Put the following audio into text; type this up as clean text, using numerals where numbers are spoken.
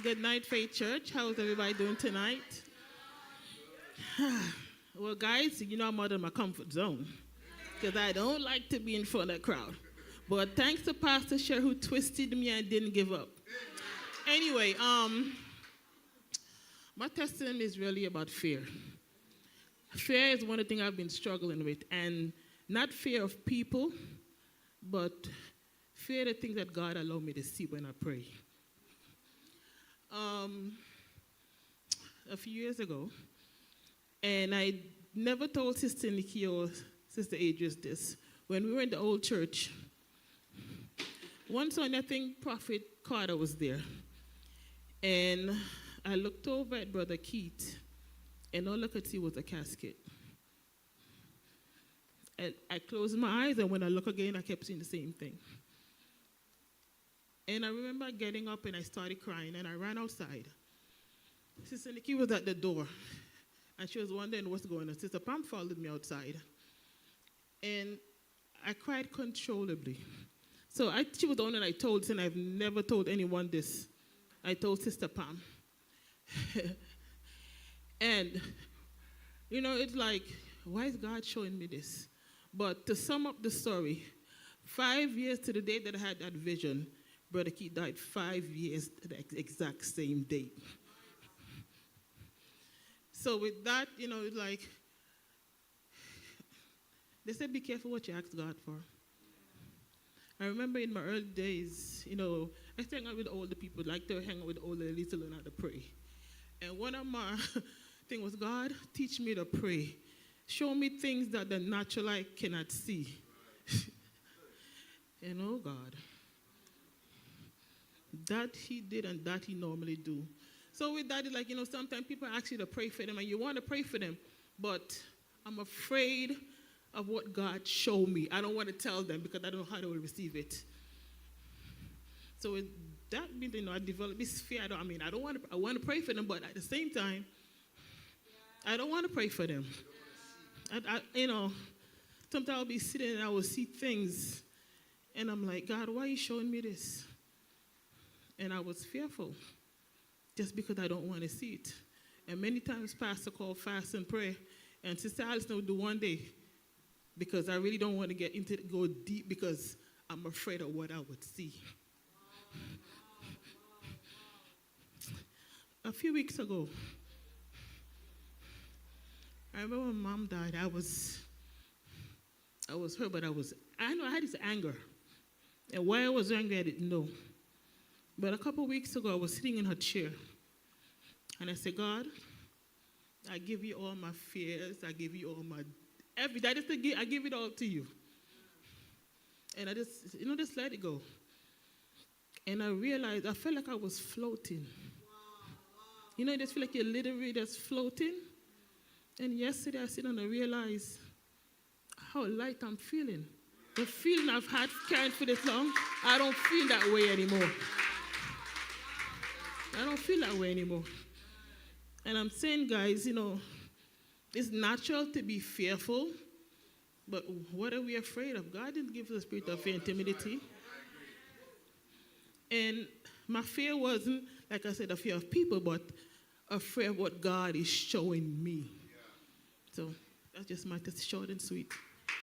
Good night, Faith Church. How's everybody doing tonight? Well, guys, you know I'm out of my comfort zone because I don't like to be in front of the crowd. But thanks to Pastor Cher who twisted me and didn't give up. Anyway, my testimony is really about fear. Fear is one of the things I've been struggling with, and not fear of people, but fear of the things that God allowed me to see when I pray. A few years ago, and I never told Sister Nikki or Sister Adrius this. When we were in the old church, one Sunday, I think Prophet Carter was there, and I looked over at Brother Keith, and all I could see was a casket. I closed my eyes, and when I look again, I kept seeing the same thing. And I remember getting up, and I started crying, and I ran outside. Sister Nikki was at the door, and she was wondering what's going on. Sister Pam followed me outside, and I cried controllably. So she was the one that I told, and I've never told anyone this. I told Sister Pam. And, you know, it's like, why is God showing me this? But to sum up the story, 5 years to the day that I had that vision, Brother Keith died 5 years to the exact same date. So with that, you know, it's like, they said be careful what you ask God for. I remember in my early days, you know, I used to hang out with older people, like to hang out with older ladies to learn how to pray. And one of my things was, God, teach me to pray. Show me things that the natural eye cannot see. And oh God, that he did and that he normally do. So with that, it's like, you know, sometimes people ask you to pray for them, and you want to pray for them, but I'm afraid of what God showed me. I don't want to tell them because I don't know how they will receive it. So with that, you know, I developed this fear. I want to pray for them, but at the same time, I don't want to pray for them. You know, sometimes I'll be sitting and I will see things, and I'm like, God, why are you showing me this? And I was fearful, just because I don't want to see it. And many times Pastor called fast and pray, and Sister Allison would do one day, because I really don't want to go deep, because I'm afraid of what I would see. A few weeks ago, I remember when Mom died, I was hurt, but I had this anger. And why I was angry, I didn't know. But a couple weeks ago, I was sitting in her chair, and I said, God, I give you all my fears, I give you all my everything. I give it all to you. And I just let it go. And I realized, I felt like I was floating. You know, you just feel like you're literally just floating. And yesterday, I sit and I realized how light I'm feeling. The feeling I've had carrying for this long, I don't feel that way anymore. I don't feel that way anymore. And I'm saying, guys, you know, it's natural to be fearful, but what are we afraid of? God didn't give us a spirit of fear and timidity. And my fear wasn't, like I said, a fear of people, but a fear of what God is showing me. So that's just my short and sweet.